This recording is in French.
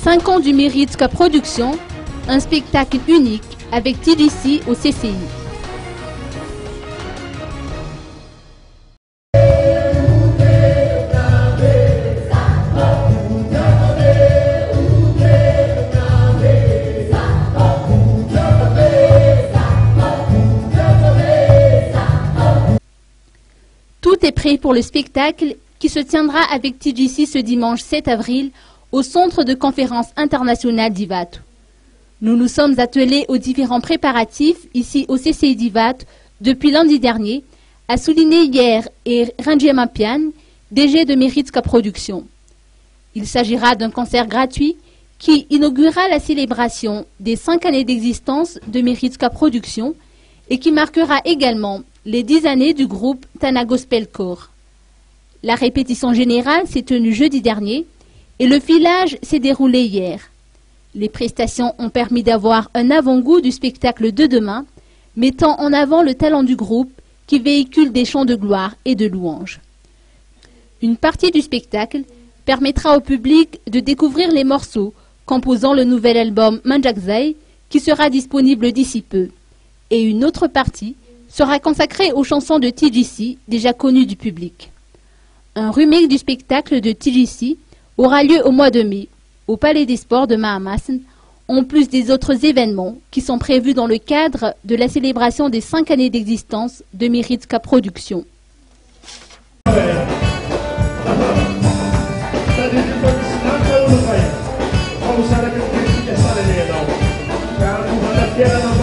5 ans du Méritka Production, un spectacle unique avec TJC au CCI. Tout est prêt pour le spectacle qui se tiendra avec TJC ce dimanche 7 avril au Centre de conférence internationale d'Ivato. Nous nous sommes attelés aux différents préparatifs ici au CCI d'Ivato depuis lundi dernier, a souligné hier Ranjema Pian, DG de Méritka Production. Il s'agira d'un concert gratuit qui inaugurera la célébration des 5 années d'existence de Méritka Production et qui marquera également les 10 années du groupe Tana Gospel Corps. La répétition générale s'est tenue jeudi dernier et le filage s'est déroulé hier. Les prestations ont permis d'avoir un avant-goût du spectacle de demain, mettant en avant le talent du groupe qui véhicule des chants de gloire et de louange. Une partie du spectacle permettra au public de découvrir les morceaux composant le nouvel album Manjakzai qui sera disponible d'ici peu. Et une autre partie sera consacrée aux chansons de TJC déjà connues du public. Un remake du spectacle de TJC aura lieu au mois de mai, au Palais des Sports de Mahamasan, en plus des autres événements qui sont prévus dans le cadre de la célébration des 5 années d'existence de Méritka Production. Vamos usar aquele que é essa lenda, não. Cara, não vale a pena não.